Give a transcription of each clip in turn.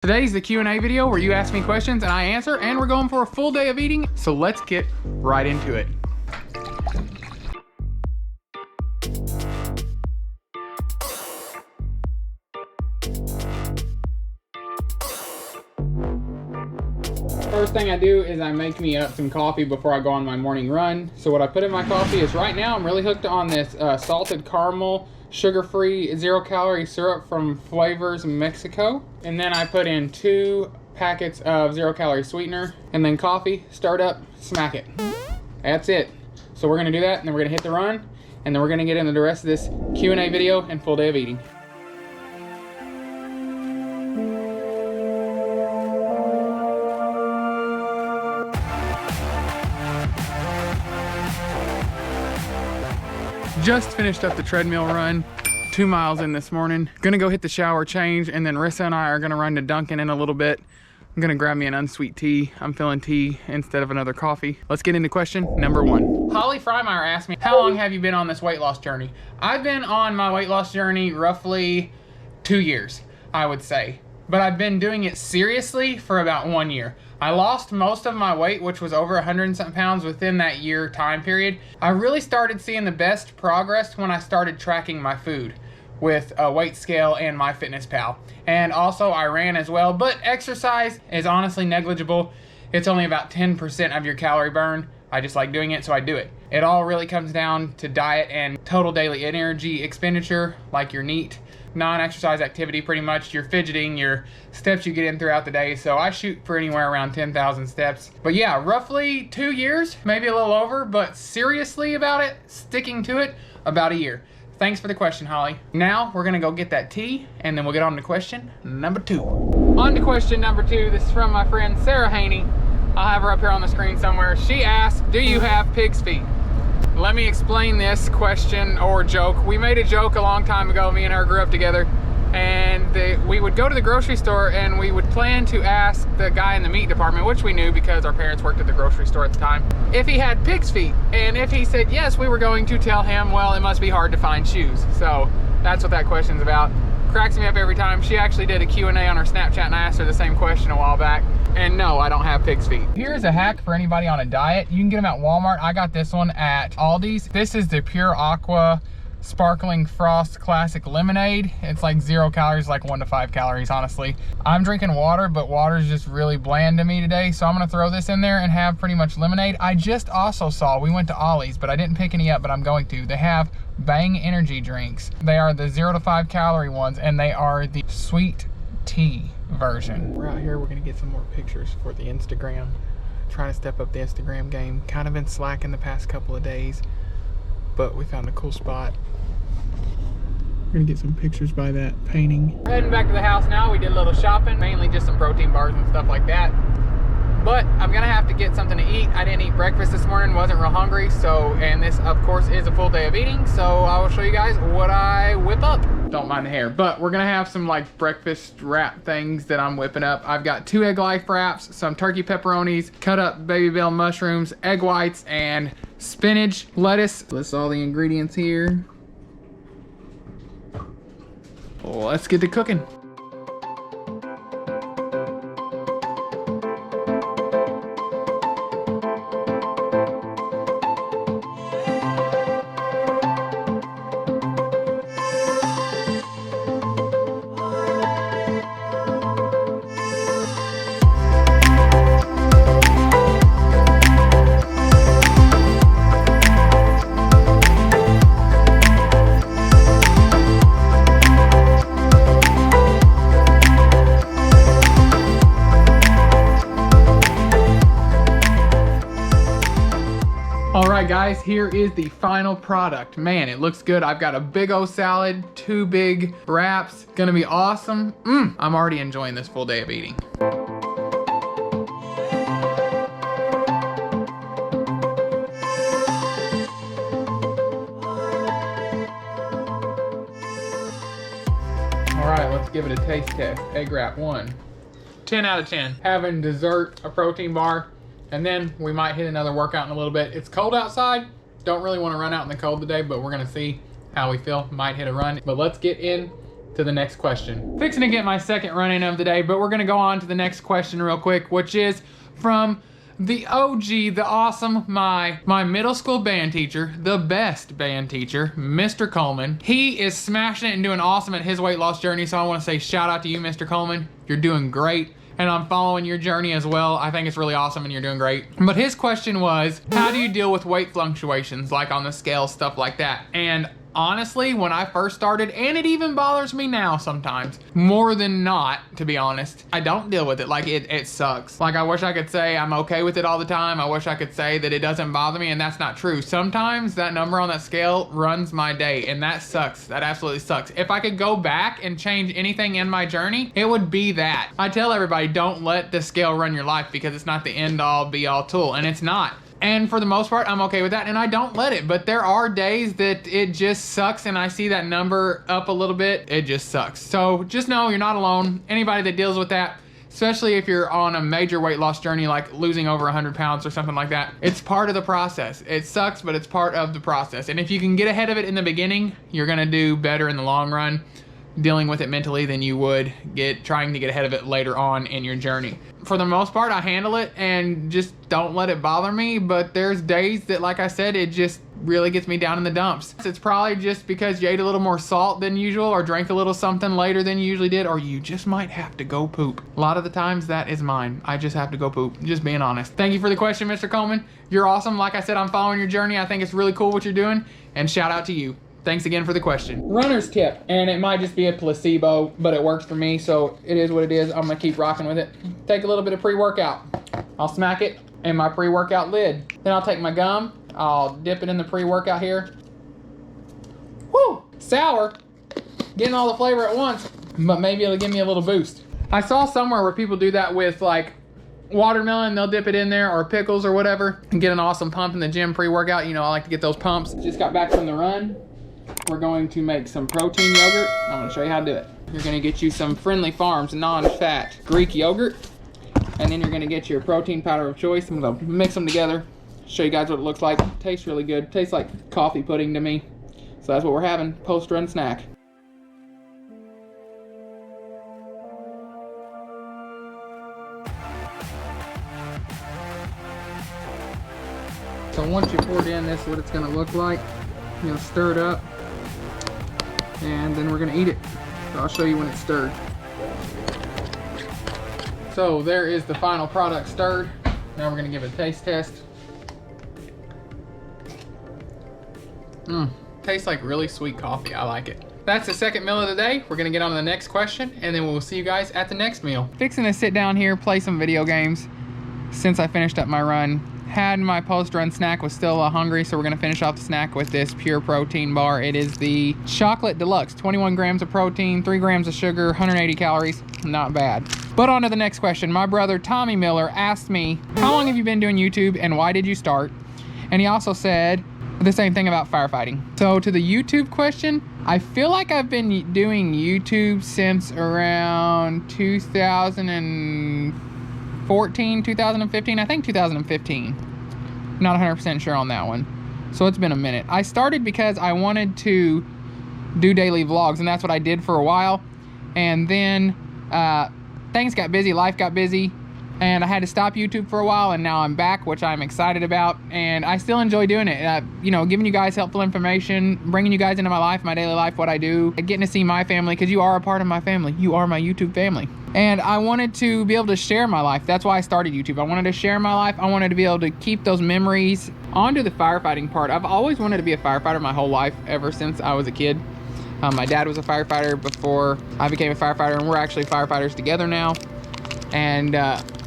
Today's the Q&A video where you ask me questions and I answer, and we're going for a full day of eating, so let's get right into it. First thing I do is I make me up some coffee before I go on my morning run. So what I put in my coffee is, right now I'm really hooked on this salted caramel, sugar-free, zero-calorie syrup from Flavors Mexico. And then I put in 2 packets of zero-calorie sweetener, and then coffee, start up, smack it. That's it. So we're gonna do that, and then we're gonna hit the run, and then we're gonna get into the rest of this Q&A video and full day of eating. Just finished up the treadmill run, 2 miles in this morning. Gonna go hit the shower, change, and then Rissa and I are gonna run to Dunkin' in a little bit. I'm gonna grab me an unsweet tea. I'm feeling tea instead of another coffee. Let's get into question number 1. Holly Freimeyer asked me, how long have you been on this weight loss journey? I've been on my weight loss journey roughly 2 years, I would say. But I've been doing it seriously for about 1 year. I lost most of my weight, which was over 100 and something pounds within that year time period. I really started seeing the best progress when I started tracking my food with a weight scale and MyFitnessPal. And also I ran as well, but exercise is honestly negligible. It's only about 10% of your calorie burn. I just like doing it, so I do it. It all really comes down to diet and total daily energy expenditure, like your NEAT. Non-exercise activity, pretty much your fidgeting, your steps you get in throughout the day. So I shoot for anywhere around 10,000 steps. But yeah, roughly 2 years, maybe a little over, but seriously about it, sticking to it, about a year. Thanks for the question, Holly. Now we're gonna go get that tea, and then we'll get on to question number 2. On to question number 2. This is from my friend Sarah Haney. I'll have her up here on the screen somewhere. She asked, do you have pig's feet? Let me explain this question or joke. We made a joke a long time ago. Me and her grew up together, and we would go to the grocery store and we would plan to ask the guy in the meat department, which we knew because our parents worked at the grocery store at the time, if he had pig's feet. And if he said yes, we were going to tell him, well, it must be hard to find shoes. So that's what that question's about. Cracks me up every time. She actually did a Q&A on her Snapchat, and I asked her the same question a while back. And no, I don't have pig's feet. Here's a hack for anybody on a diet. You can get them at Walmart. I got this one at Aldi's. This is the Pure Aqua Sparkling Frost Classic Lemonade. It's like 0 calories, like 1 to 5 calories, honestly. I'm drinking water, but water is just really bland to me today, so I'm gonna throw this in there and have pretty much lemonade. I just also saw, we went to Ollie's, but I didn't pick any up, but I'm going to. They have Bang energy drinks. They are the 0 to 5 calorie ones, and they are the sweet tea version. We're out here, we're gonna get some more pictures for the Instagram. Trying to step up the Instagram game. Kind of been slacking the past couple of days, but we found a cool spot. We're gonna get some pictures by that painting. We're heading back to the house now. We did a little shopping, mainly just some protein bars and stuff like that. But I'm gonna have to get something to eat. I didn't eat breakfast this morning, wasn't real hungry. So, and this of course is a full day of eating. So I will show you guys what I whip up. Don't mind the hair, but we're gonna have some like breakfast wrap things that I'm whipping up. I've got 2 egg life wraps, some turkey pepperonis, cut up baby bell mushrooms, egg whites, and spinach, lettuce. List all the ingredients here. Let's get to cooking. Alright guys, here is the final product. Man, it looks good. I've got a big old salad, 2 big wraps. Gonna be awesome. I'm already enjoying this full day of eating. Alright, let's give it a taste test. Egg wrap 1. 10 out of 10. Having dessert, a protein bar, and then we might hit another workout in a little bit. It's cold outside. Don't really want to run out in the cold today, but we're gonna see how we feel. Might hit a run, but let's get in to the next question. Fixing to get my second run in of the day, but we're gonna go on to the next question real quick, which is from the OG, the awesome, my middle school band teacher, the best band teacher, Mr. Coleman. He is smashing it and doing awesome at his weight loss journey, so I wanna say shout out to you, Mr. Coleman. You're doing great, and I'm following your journey as well. I think it's really awesome and you're doing great. But his question was, how do you deal with weight fluctuations, like on the scale, stuff like that? And honestly, when I first started, and it even bothers me now sometimes, more than not, to be honest, I don't deal with it. Like, it sucks. Like, I wish I could say I'm okay with it all the time. I wish I could say that it doesn't bother me, and that's not true. Sometimes that number on that scale runs my day, and that sucks. That absolutely sucks. If I could go back and change anything in my journey, it would be that. I tell everybody, don't let the scale run your life, because it's not the end all be all tool, and it's not. And for the most part, I'm okay with that, and I don't let it. But there are days that it just sucks, and I see that number up a little bit, it just sucks. So just know you're not alone. Anybody that deals with that, especially if you're on a major weight loss journey, like losing over 100 pounds or something like that, it's part of the process. It sucks, but it's part of the process. And if you can get ahead of it in the beginning, you're gonna do better in the long run dealing with it mentally than you would trying to get ahead of it later on in your journey. For the most part, I handle it and just don't let it bother me, but there's days that, like I said, it just really gets me down in the dumps. It's probably just because you ate a little more salt than usual, or drank a little something later than you usually did, or you just might have to go poop. A lot of the times that is mine. I just have to go poop, just being honest. Thank you for the question, Mr. Coleman. You're awesome. Like I said, I'm following your journey. I think it's really cool what you're doing, and shout out to you. Thanks again for the question. Runner's tip, and it might just be a placebo, but it works for me, so it is what it is. I'm gonna keep rocking with it. Take a little bit of pre-workout. I'll smack it in my pre-workout lid. Then I'll take my gum, I'll dip it in the pre-workout here. Woo! Sour. Getting all the flavor at once, but maybe it'll give me a little boost. I saw somewhere where people do that with like watermelon, they'll dip it in there, or pickles or whatever, and get an awesome pump in the gym pre-workout. You know, I like to get those pumps. Just got back from the run. We're going to make some protein yogurt. I'm gonna show you how to do it. You're gonna get you some Friendly Farms non-fat Greek yogurt, and then you're gonna get your protein powder of choice. I'm gonna mix them together, show you guys what it looks like. Tastes really good. Tastes like coffee pudding to me. So that's what we're having, post-run snack. So once you pour it in, this is what it's gonna look like. You're gonna stir it up, and then we're gonna eat it. So I'll show you when it's stirred. So there is the final product stirred. Now we're gonna give it a taste test. Tastes like really sweet coffee. I like it. That's the second meal of the day. We're gonna get on to the next question, and then we'll see you guys at the next meal. Fixing to sit down here, play some video games since I finished up my run. Had my post-run snack, was still hungry, so we're gonna finish off the snack with this pure protein bar. It is the Chocolate Deluxe, 21 grams of protein, 3 grams of sugar, 180 calories, not bad. But on to the next question. My brother Tommy Miller asked me, how long have you been doing YouTube and why did you start? And he also said the same thing about firefighting. So to the YouTube question, I feel like I've been doing YouTube since around 2014, 2015, I think 2015. Not 100% sure on that one. So it's been a minute. I started because I wanted to do daily vlogs, and that's what I did for a while. And then things got busy, life got busy, and I had to stop YouTube for a while, and now I'm back, which I'm excited about, and I still enjoy doing it. You know, giving you guys helpful information, bringing you guys into my life, my daily life, what I do, getting to see my family, because you are a part of my family. You are my YouTube family. And I wanted to be able to share my life. That's why I started YouTube. I wanted to share my life. I wanted to be able to keep those memories. On to the firefighting part. I've always wanted to be a firefighter my whole life, ever since I was a kid. My dad was a firefighter before I became a firefighter, and we're actually firefighters together now. And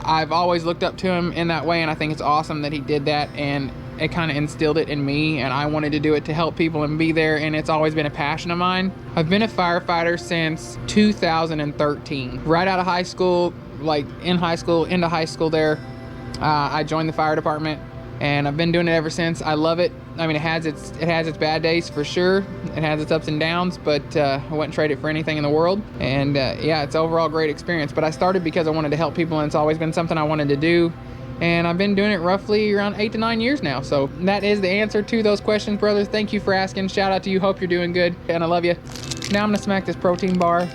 I've always looked up to him in that way, and I think it's awesome that he did that, and it kind of instilled it in me, and I wanted to do it to help people and be there, and it's always been a passion of mine. I've been a firefighter since 2013. Right out of high school, like in high school, into high school there, I joined the fire department, and I've been doing it ever since. I love it. I mean, it has its bad days for sure. It has its ups and downs, but I wouldn't trade it for anything in the world. And yeah, it's overall a great experience. But I started because I wanted to help people, and it's always been something I wanted to do. and I've been doing it roughly around 8 to 9 years now. So that is the answer to those questions, brothers. Thank you for asking. Shout out to you. Hope you're doing good, and I love you. Now I'm gonna smack this protein bar,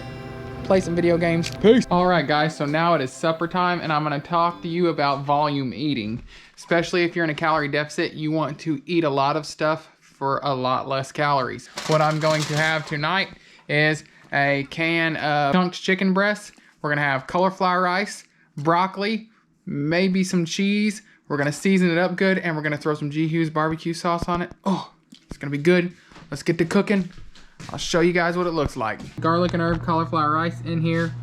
play some video games. Peace. All right, guys, so now it is supper time, and I'm gonna talk to you about volume eating. Especially if you're in a calorie deficit, you want to eat a lot of stuff for a lot less calories. What I'm going to have tonight is a can of chunked chicken breasts. We're gonna have cauliflower rice, broccoli, maybe some cheese. We're gonna season it up good, and we're gonna throw some G. Hughes barbecue sauce on it. Oh, it's gonna be good. Let's get to cooking. I'll show you guys what it looks like. Garlic and herb cauliflower rice in here.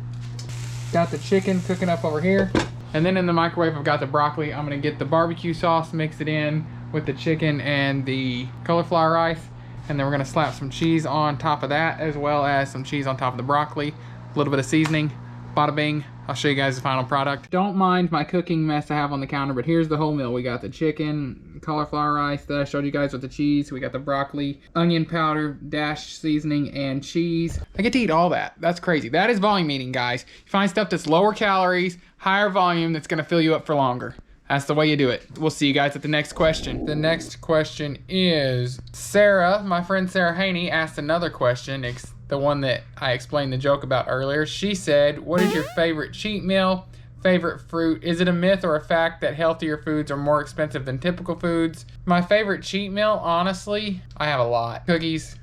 Got the chicken cooking up over here. And then in the microwave, I've got the broccoli. I'm gonna get the barbecue sauce, mix it in with the chicken and the cauliflower rice. And then we're gonna slap some cheese on top of that, as well as some cheese on top of the broccoli. A little bit of seasoning, bada bing. I'll show you guys the final product. Don't mind my cooking mess I have on the counter, but here's the whole meal. We got the chicken, cauliflower rice that I showed you guys with the cheese. We got the broccoli, onion powder, dash seasoning, and cheese. I get to eat all that. That's crazy. That is volume eating, guys. You find stuff that's lower calories, higher volume, that's gonna fill you up for longer. That's the way you do it. We'll see you guys at the next question. The next question is Sarah, my friend Sarah Haney, asked another question. The one that I explained the joke about earlier. She said, what is your favorite cheat meal? Favorite fruit? Is it a myth or a fact that healthier foods are more expensive than typical foods? My favorite cheat meal, honestly, I have a lot. Cookies,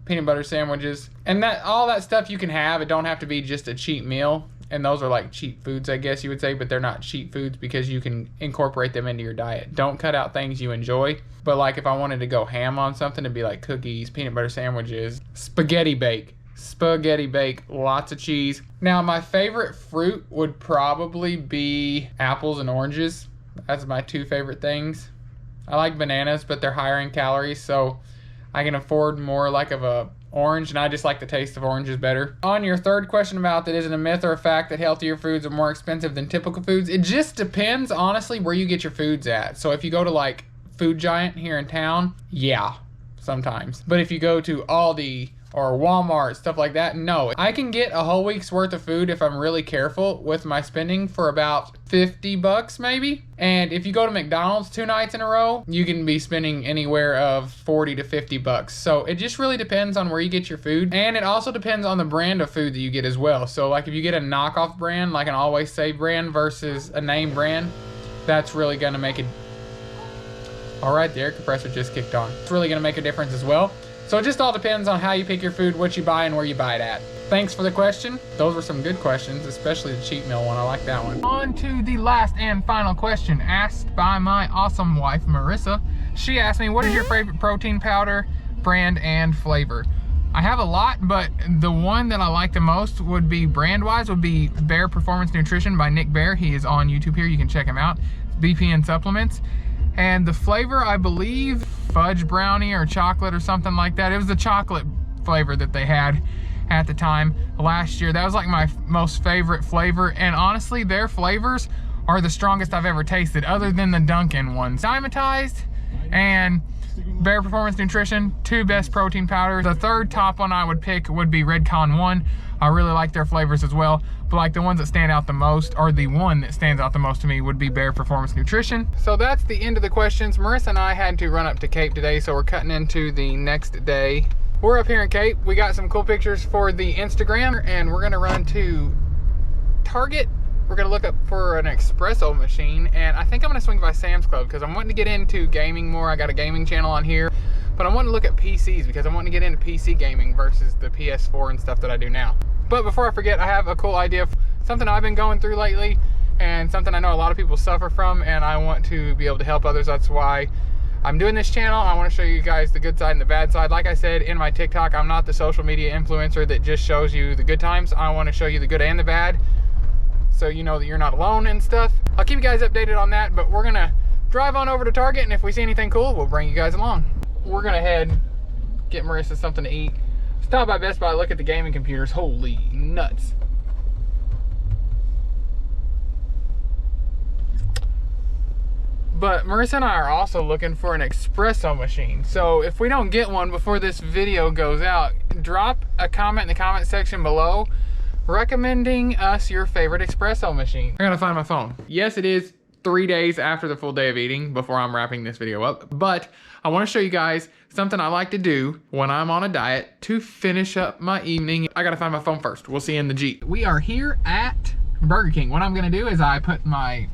peanut butter sandwiches, and all that stuff you can have. It don't have to be just a cheat meal. And those are like cheat foods, I guess you would say, but they're not cheat foods because you can incorporate them into your diet. Don't cut out things you enjoy. But like if I wanted to go ham on something, it'd be like cookies, peanut butter sandwiches, spaghetti bake, lots of cheese. Now my favorite fruit would probably be apples and oranges. That's my two favorite things. I like bananas, but they're higher in calories, so I can afford more like of a orange, and I just like the taste of oranges better. On your third question about that, is it a myth or a fact that healthier foods are more expensive than typical foods? It just depends, honestly, where you get your foods at. So if you go to like Food Giant here in town, yeah, sometimes. But if you go to Aldi or Walmart, stuff like that, no. I can get a whole week's worth of food if I'm really careful with my spending for about 50 bucks maybe. And if you go to McDonald's 2 nights in a row, you can be spending anywhere of 40 to 50 bucks. So it just really depends on where you get your food. And it also depends on the brand of food that you get as well. So like if you get a knockoff brand, like an Always Save brand versus a name brand, that's really gonna make it. All right, the air compressor just kicked on. It's really gonna make a difference as well. So it just all depends on how you pick your food, what you buy, and where you buy it at. Thanks for the question. Those were some good questions, especially the cheat meal one. I like that one. On to the last and final question asked by my awesome wife, Marissa. She asked me, what is your favorite protein powder, brand, and flavor? I have a lot, but the one that I like the most would be brand-wise would be Bear Performance Nutrition by Nick Bear. He is on YouTube here. You can check him out. It's BPN Supplements. And the flavor, I believe, fudge brownie or chocolate or something like that. It was the chocolate flavor that they had at the time last year. That was like my most favorite flavor. And honestly, their flavors are the strongest I've ever tasted other than the Dunkin' ones. Dimetized and Bear Performance Nutrition, 2 best protein powders. The third top one I would pick would be Redcon 1. I really like their flavors as well, but like the ones that stand out the most, or the one that stands out the most to me, would be Bear Performance Nutrition. So that's the end of the questions. Marissa and I had to run up to Cape today, so we're cutting into the next day. We're up here in Cape. We got some cool pictures for the Instagram, and we're gonna run to Target. We're gonna look up for an espresso machine, and I think I'm gonna swing by Sam's Club because I'm wanting to get into gaming more. I got a gaming channel on here, but I want to look at PCs because I want to get into PC gaming versus the PS4 and stuff that I do now. But before I forget, I have a cool idea of something I've been going through lately and something I know a lot of people suffer from, and I want to be able to help others. That's why I'm doing this channel. I want to show you guys the good side and the bad side. Like I said in my TikTok, I'm not the social media influencer that just shows you the good times. I want to show you the good and the bad, so you know that you're not alone and stuff. I'll keep you guys updated on that, but we're gonna drive on over to Target, and if we see anything cool, we'll bring you guys along. We're gonna head, get Marissa something to eat. Stop by Best Buy, look at the gaming computers. Holy nuts. But Marissa and I are also looking for an espresso machine. So if we don't get one before this video goes out, drop a comment in the comment section below recommending us your favorite espresso machine. I gotta find my phone. Yes, it is 3 days after the full day of eating before I'm wrapping this video up. But I want to show you guys something I like to do when I'm on a diet to finish up my evening. I gotta find my phone first. We'll see you in the Jeep. We are here at Burger King. What I'm gonna do is I put my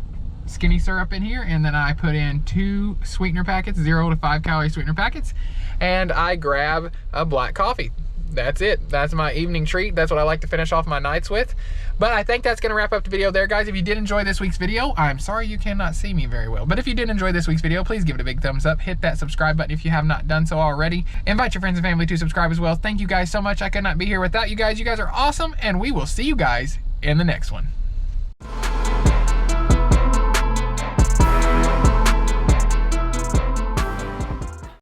skinny syrup in here, and then I put in 2 sweetener packets, 0 to 5 calorie sweetener packets, and I grab a black coffee. That's it. That's my evening treat. That's what I like to finish off my nights with. But I think that's gonna wrap up the video there, guys. If you did enjoy this week's video, I'm sorry you cannot see me very well, but if you did enjoy this week's video, please give it a big thumbs up. Hit that subscribe button if you have not done so already. Invite your friends and family to subscribe as well. Thank you guys so much. I could not be here without you guys. You guys are awesome, and we will see you guys in the next one.